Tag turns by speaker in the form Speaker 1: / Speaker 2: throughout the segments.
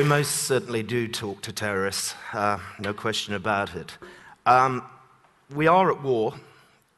Speaker 1: We most certainly do talk to terrorists, no question about it. We are at war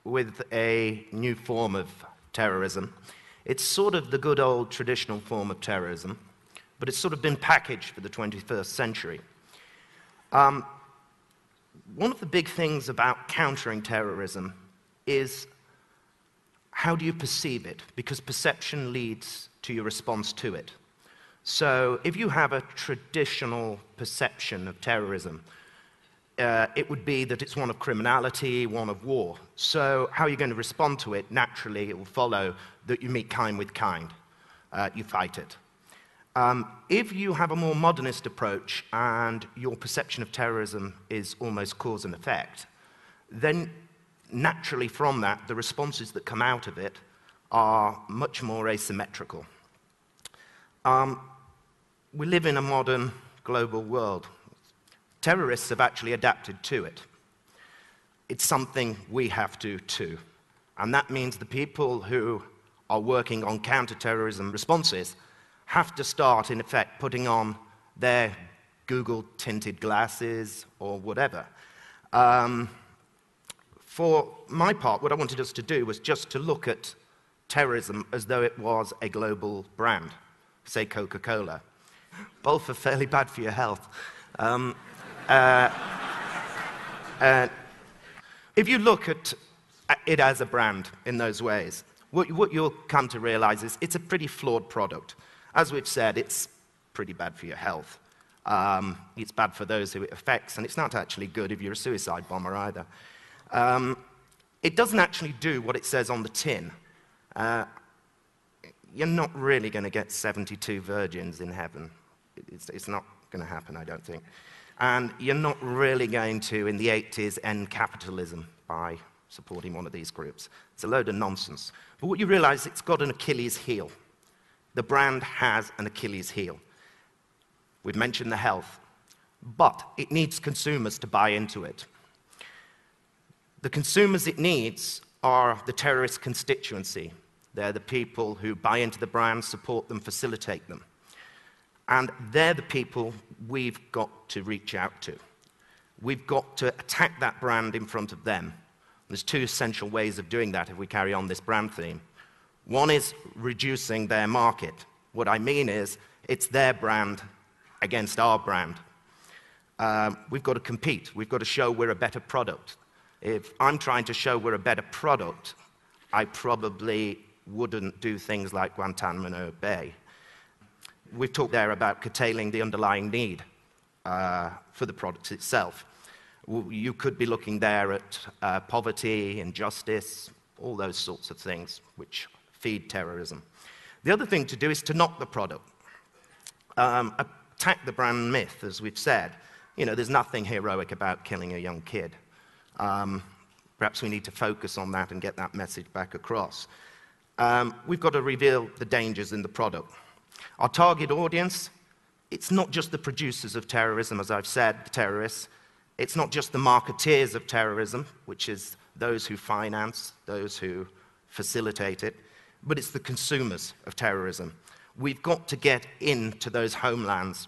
Speaker 1: with a new form of terrorism. It's sort of the good old traditional form of terrorism, but it's sort of been packaged for the 21st century. One of the big things about countering terrorism is how do you perceive it? Because perception leads to your response to it. So if you have a traditional perception of terrorism, it would be that it's one of criminality, one of war. So how are you going to respond to it? Naturally, it will follow that you meet kind with kind. You fight it. If you have a more modernist approach and your perception of terrorism is almost cause and effect, then naturally from that, the responses that come out of it are much more asymmetrical. We live in a modern global world. Terrorists have actually adapted to it. It's something we have to too. And that means the people who are working on counter-terrorism responses have to start, in effect, putting on their Google-tinted glasses or whatever. For my part, what I wanted us to do was just to look at terrorism as though it was a global brand, say Coca-Cola. Both are fairly bad for your health. If you look at it as a brand in those ways, what you'll come to realize is it's a pretty flawed product. As we've said, it's pretty bad for your health. It's bad for those who it affects, and it's not actually good if you're a suicide bomber either. It doesn't actually do what it says on the tin. You're not really going to get 72 virgins in heaven. It's not going to happen, I don't think. And you're not really going to, in the 80s, end capitalism by supporting one of these groups. It's a load of nonsense. But what you realize, it's got an Achilles heel. The brand has an Achilles heel. We've mentioned the health, but it needs consumers to buy into it. The consumers it needs are the terrorist constituency. They're the people who buy into the brand, support them, facilitate them. And they're the people we've got to reach out to. We've got to attack that brand in front of them. There's two essential ways of doing that if we carry on this brand theme. One is reducing their market. What I mean is, it's their brand against our brand. We've got to compete. We've got to show we're a better product. If I'm trying to show we're a better product, I probably wouldn't do things like Guantanamo Bay. We've talked there about curtailing the underlying need for the product itself. You could be looking there at poverty, injustice, all those sorts of things which feed terrorism. The other thing to do is to knock the product. Attack the brand myth, as we've said. You know, there's nothing heroic about killing a young kid. Perhaps we need to focus on that and get that message back across. We've got to reveal the dangers in the product. Our target audience, it's not just the producers of terrorism, as I've said, the terrorists. It's not just the marketeers of terrorism, which is those who finance, those who facilitate it, but it's the consumers of terrorism. We've got to get into those homelands.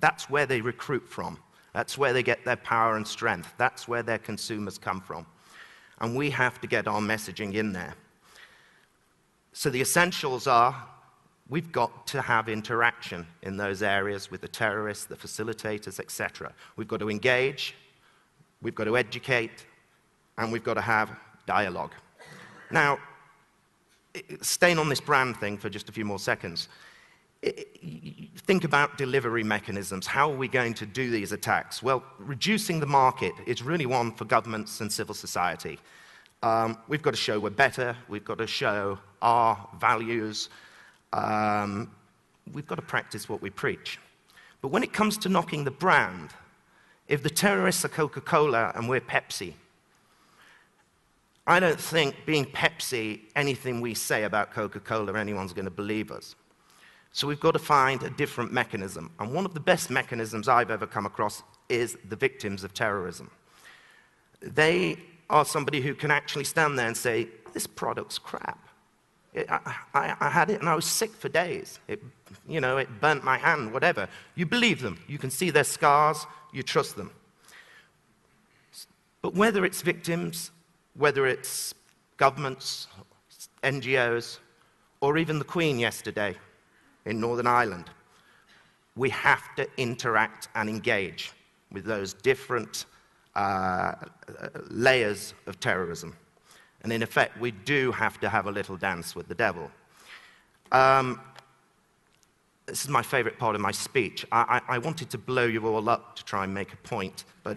Speaker 1: That's where they recruit from. That's where they get their power and strength. That's where their consumers come from. And we have to get our messaging in there. So the essentials are, we've got to have interaction in those areas with the terrorists, the facilitators, etc. We've got to engage, we've got to educate, and we've got to have dialogue. Now, staying on this brand thing for just a few more seconds, think about delivery mechanisms. How are we going to do these attacks? Well, reducing the market is really one for governments and civil society. We've got to show we're better, we've got to show our values, we've got to practice what we preach. But when it comes to knocking the brand, if the terrorists are Coca-Cola and we're Pepsi, I don't think, being Pepsi, anything we say about Coca-Cola, anyone's going to believe us. So we've got to find a different mechanism. And one of the best mechanisms I've ever come across is the victims of terrorism. They are somebody who can actually stand there and say, this product's crap. I had it and I was sick for days. It burnt my hand, whatever. You believe them. You can see their scars. You trust them. But whether it's victims, whether it's governments, NGOs, or even the Queen yesterday in Northern Ireland, we have to interact and engage with those different layers of terrorism. And in effect, we do have to have a little dance with the devil. This is my favorite part of my speech. I wanted to blow you all up to try and make a point, but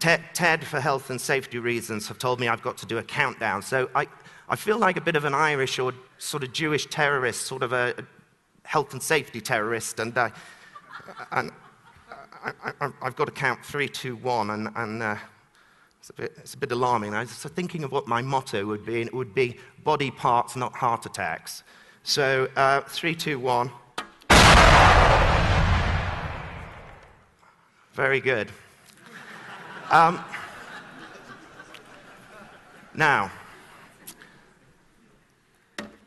Speaker 1: Ted, for health and safety reasons, have told me I've got to do a countdown. So I feel like a bit of an Irish or sort of Jewish terrorist, sort of a health and safety terrorist, and I've got to count 3, 2, 1, and it's a bit alarming. I was thinking of what my motto would be, and it would be body parts, not heart attacks. So 3, 2, 1. Very good. Now,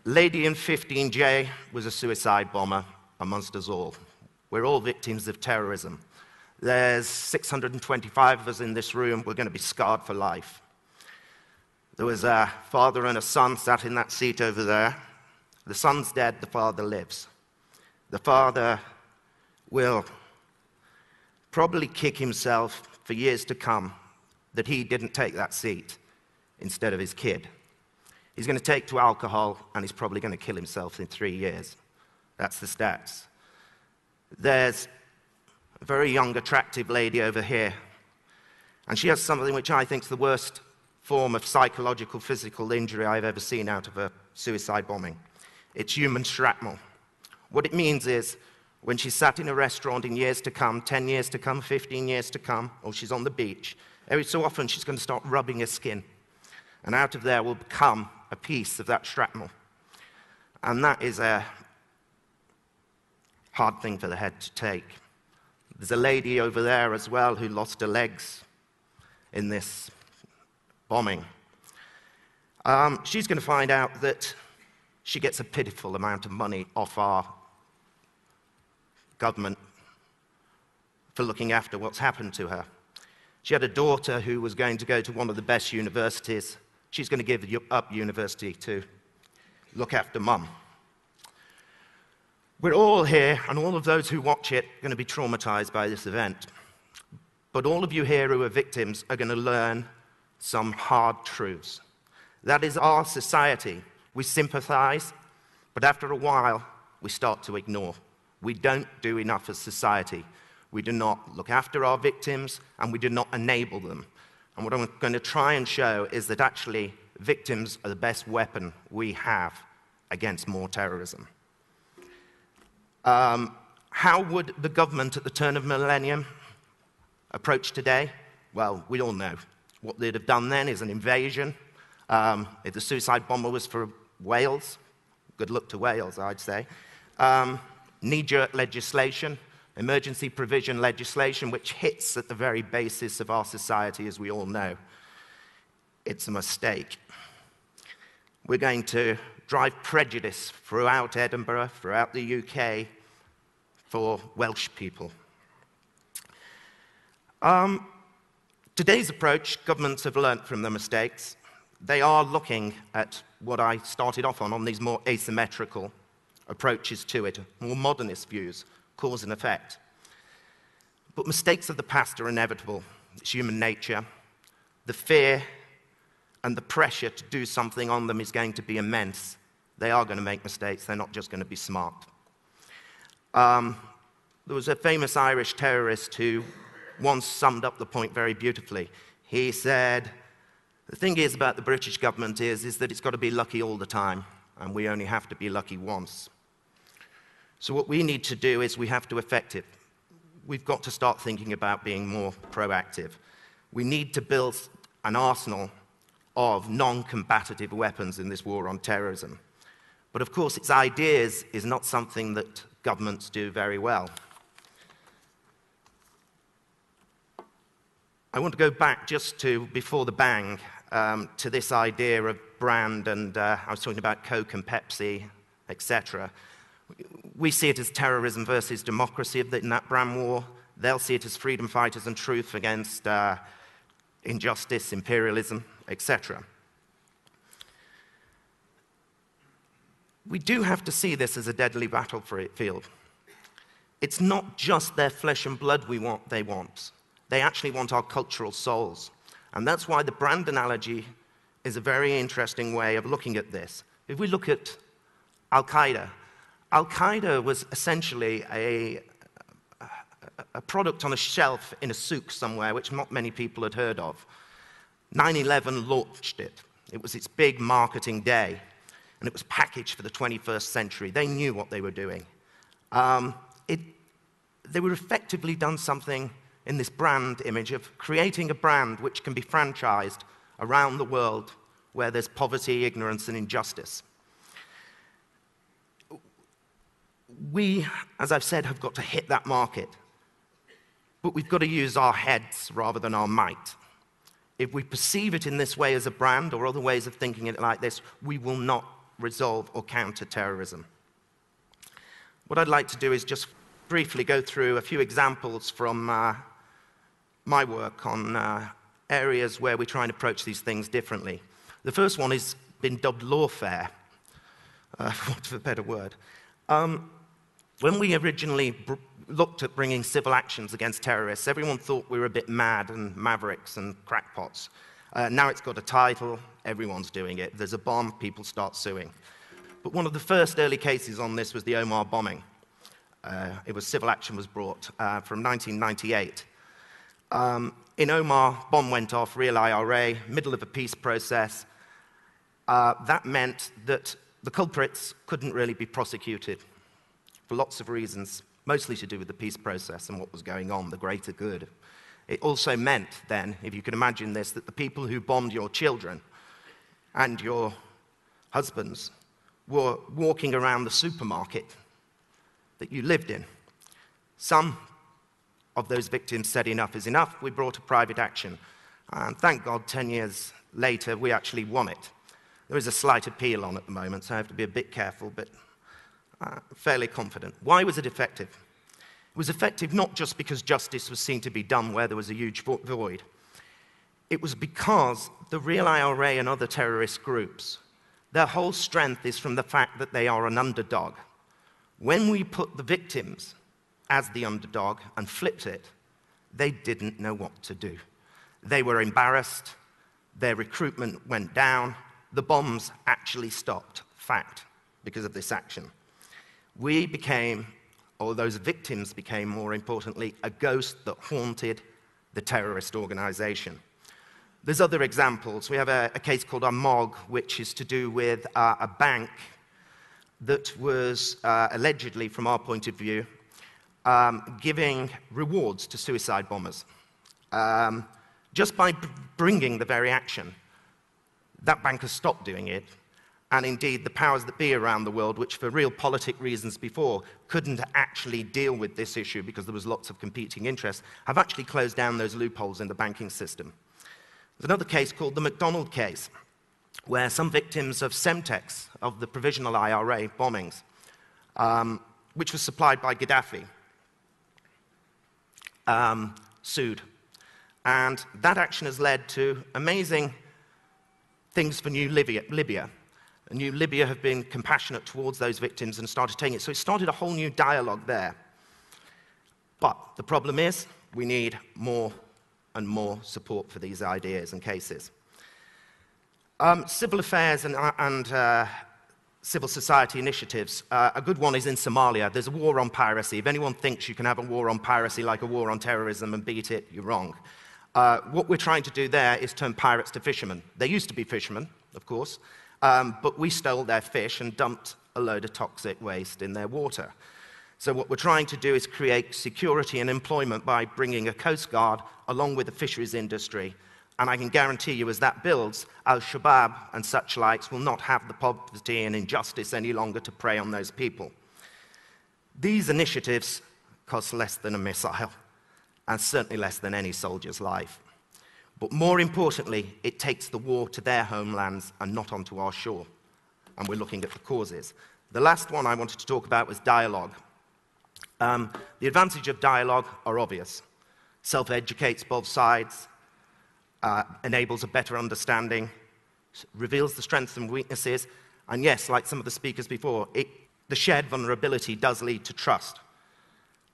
Speaker 1: lady in 15J was a suicide bomber amongst us all. We're all victims of terrorism. There's 625 of us in this room. We're going to be scarred for life. There was a father and a son sat in that seat over there. The son's dead, the father lives. The father will probably kick himself for years to come that he didn't take that seat instead of his kid. He's going to take to alcohol, and he's probably going to kill himself in 3 years. That's the stats. There's a very young, attractive lady over here, and she has something which I think is the worst form of psychological, physical injury I've ever seen out of a suicide bombing. It's human shrapnel. What it means is, when she's sat in a restaurant in years to come, 10 years to come, 15 years to come, or she's on the beach, every so often she's going to start rubbing her skin. And out of there will come a piece of that shrapnel. And that is a hard thing for the head to take. There's a lady over there as well who lost her legs in this bombing. She's going to find out that she gets a pitiful amount of money off our government for looking after what's happened to her. She had a daughter who was going to go to one of the best universities. She's going to give up university to look after mum. We're all here, and all of those who watch it, are going to be traumatized by this event. But all of you here who are victims are going to learn some hard truths. That is our society. We sympathize, but after a while, we start to ignore. We don't do enough as society. We do not look after our victims, and we do not enable them. And what I'm going to try and show is that actually victims are the best weapon we have against more terrorism. How would the government at the turn of millennium approach today? Well, we all know. What they'd have done then is an invasion. If the suicide bomber was for Wales, good luck to Wales, I'd say. Knee-jerk legislation, emergency provision legislation, which hits at the very basis of our society, as we all know. It's a mistake. We're going to drive prejudice throughout Edinburgh, throughout the UK, for Welsh people. Today's approach, governments have learnt from their mistakes. They are looking at what I started off on these more asymmetrical approaches to it, more modernist views, cause and effect. But mistakes of the past are inevitable. It's human nature. The fear and the pressure to do something on them is going to be immense. They are going to make mistakes. They're not just going to be smart. There was a famous Irish terrorist who once summed up the point very beautifully. He said, the thing is about the British government is that it's got to be lucky all the time, and we only have to be lucky once. So what we need to do is we have to affect it. We've got to start thinking about being more proactive. We need to build an arsenal of non-combative weapons in this war on terrorism. But of course, its ideas is not something that governments do very well. I want to go back just to before the bang to this idea of brand, and I was talking about Coke and Pepsi, etc. We see it as terrorism versus democracy in that brand war. They'll see it as freedom fighters and truth against injustice, imperialism, etc. We do have to see this as a deadly battlefield. It's not just their flesh and blood they want. They actually want our cultural souls. And that's why the brand analogy is a very interesting way of looking at this. If we look at Al-Qaeda, Al-Qaeda was essentially a product on a shelf in a souk somewhere, which not many people had heard of. 9/11 launched it. It was its big marketing day, and it was packaged for the 21st century. They knew what they were doing. They were effectively done something in this brand image of creating a brand which can be franchised around the world where there's poverty, ignorance, and injustice. We, as I've said, have got to hit that market. But we've got to use our heads rather than our might. If we perceive it in this way as a brand or other ways of thinking it like this, we will not resolve or counter terrorism. What I'd like to do is just briefly go through a few examples from my work on areas where we try and approach these things differently. The first one has been dubbed lawfare, for want of a better word. When we originally looked at bringing civil actions against terrorists, everyone thought we were a bit mad and mavericks and crackpots. Now it's got a title, everyone's doing it. There's a bomb, people start suing. But one of the first early cases on this was the Omar bombing. Civil action was brought from 1998. In Omar, bomb went off, real IRA, middle of a peace process. That meant that the culprits couldn't really be prosecuted for lots of reasons, mostly to do with the peace process and what was going on, the greater good. It also meant then, if you can imagine this, that the people who bombed your children and your husbands were walking around the supermarket that you lived in. Some of those victims said enough is enough. We brought a private action. And thank God, 10 years later, we actually won it. There is a slight appeal on at the moment, so I have to be a bit careful, but fairly confident. Why was it effective? It was effective not just because justice was seen to be done where there was a huge void. It was because the real IRA and other terrorist groups, their whole strength is from the fact that they are an underdog. When we put the victims as the underdog and flipped it, they didn't know what to do. They were embarrassed, their recruitment went down, the bombs actually stopped, fact, because of this action. We became, or those victims became, more importantly, a ghost that haunted the terrorist organization. There's other examples. We have a case called Amog, which is to do with a bank that was allegedly, from our point of view, giving rewards to suicide bombers. Just by bringing the very action, that bank has stopped doing it. And indeed, the powers that be around the world, which for realpolitik reasons before couldn't actually deal with this issue because there was lots of competing interests, have actually closed down those loopholes in the banking system. There's another case called the McDonald case, where some victims of Semtex, of the provisional IRA bombings, which was supplied by Gaddafi, sued. And that action has led to amazing things for New Libya. New Libya have been compassionate towards those victims and started taking it. So it started a whole new dialogue there. But the problem is, we need more and more support for these ideas and cases. Civil affairs and civil society initiatives. A good one is in Somalia. There's a war on piracy. If anyone thinks you can have a war on piracy like a war on terrorism and beat it, you're wrong. What we're trying to do there is turn pirates to fishermen. They used to be fishermen, of course, but we stole their fish and dumped a load of toxic waste in their water. So what we're trying to do is create security and employment by bringing a coast guard along with the fisheries industry. And I can guarantee you, as that builds, Al-Shabaab and such likes will not have the poverty and injustice any longer to prey on those people. These initiatives cost less than a missile, and certainly less than any soldier's life. But more importantly, it takes the war to their homelands and not onto our shore. And we're looking at the causes. The last one I wanted to talk about was dialogue. The advantage of dialogue are obvious. Self-educates both sides, enables a better understanding, reveals the strengths and weaknesses, and yes, like some of the speakers before, the shared vulnerability does lead to trust.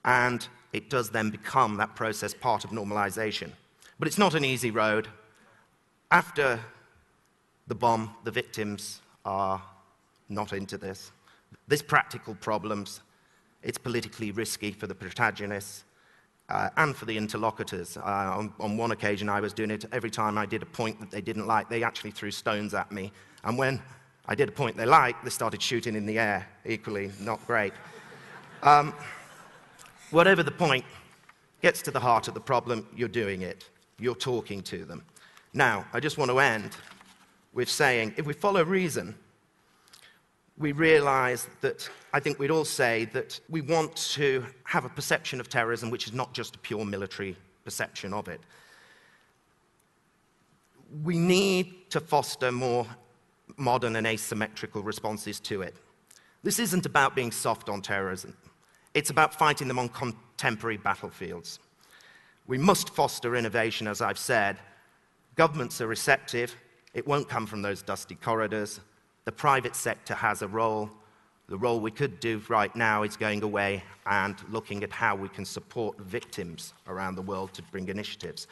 Speaker 1: And it does then become, that process, part of normalization. But it's not an easy road. After the bomb, the victims are not into this. There's practical problems. It's politically risky for the protagonists and for the interlocutors. On one occasion, I was doing it. Every time I did a point that they didn't like, they actually threw stones at me. And when I did a point they liked, they started shooting in the air. Equally, not great. Whatever the point, gets to the heart of the problem, you're doing it. You're talking to them. Now, I just want to end with saying, if we follow reason, we realize that, I think we'd all say that we want to have a perception of terrorism which is not just a pure military perception of it. We need to foster more modern and asymmetrical responses to it. This isn't about being soft on terrorism. It's about fighting them on contemporary battlefields. We must foster innovation, as I've said. Governments are receptive. It won't come from those dusty corridors. The private sector has a role. The role we could do right now is going away and looking at how we can support victims around the world to bring initiatives.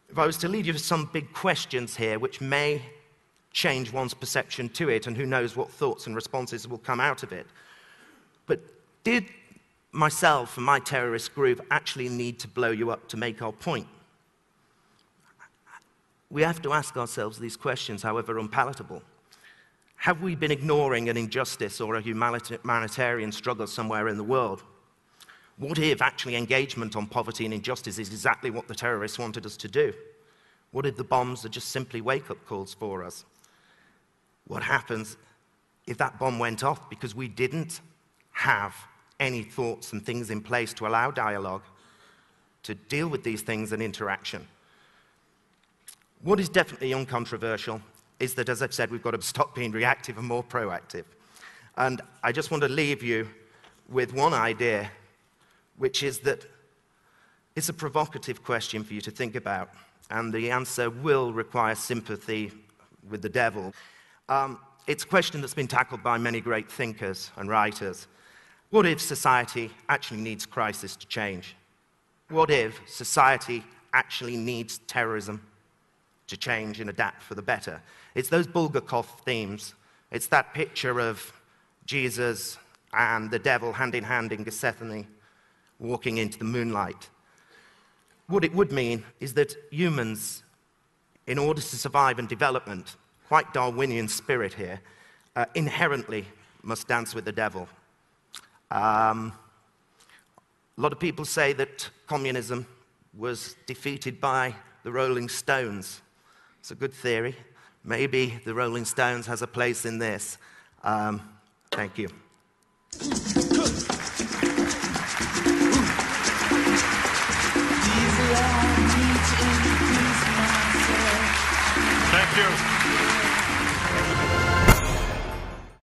Speaker 1: If I was to leave you with some big questions here, which may change one's perception to it, and who knows what thoughts and responses will come out of it, but did myself and my terrorist group actually need to blow you up to make our point? We have to ask ourselves these questions, however unpalatable. Have we been ignoring an injustice or a humanitarian struggle somewhere in the world? What if actually engagement on poverty and injustice is exactly what the terrorists wanted us to do? What if the bombs are just simply wake-up calls for us? What happens if that bomb went off because we didn't have any thoughts and things in place to allow dialogue, to deal with these things and interaction? What is definitely uncontroversial is that, as I've said, we've got to stop being reactive and more proactive. And I just want to leave you with one idea, which is that it's a provocative question for you to think about, and the answer will require sympathy with the devil. It's a question that's been tackled by many great thinkers and writers. What if society actually needs crisis to change? What if society actually needs terrorism to change and adapt for the better? It's those Bulgakov themes. It's that picture of Jesus and the devil hand in hand in Gethsemane, walking into the moonlight. What it would mean is that humans, in order to survive and development, quite Darwinian spirit here, inherently must dance with the devil. A lot of people say that communism was defeated by the Rolling Stones. It's a good theory. Maybe the Rolling Stones has a place in this. Thank you.
Speaker 2: Thank you.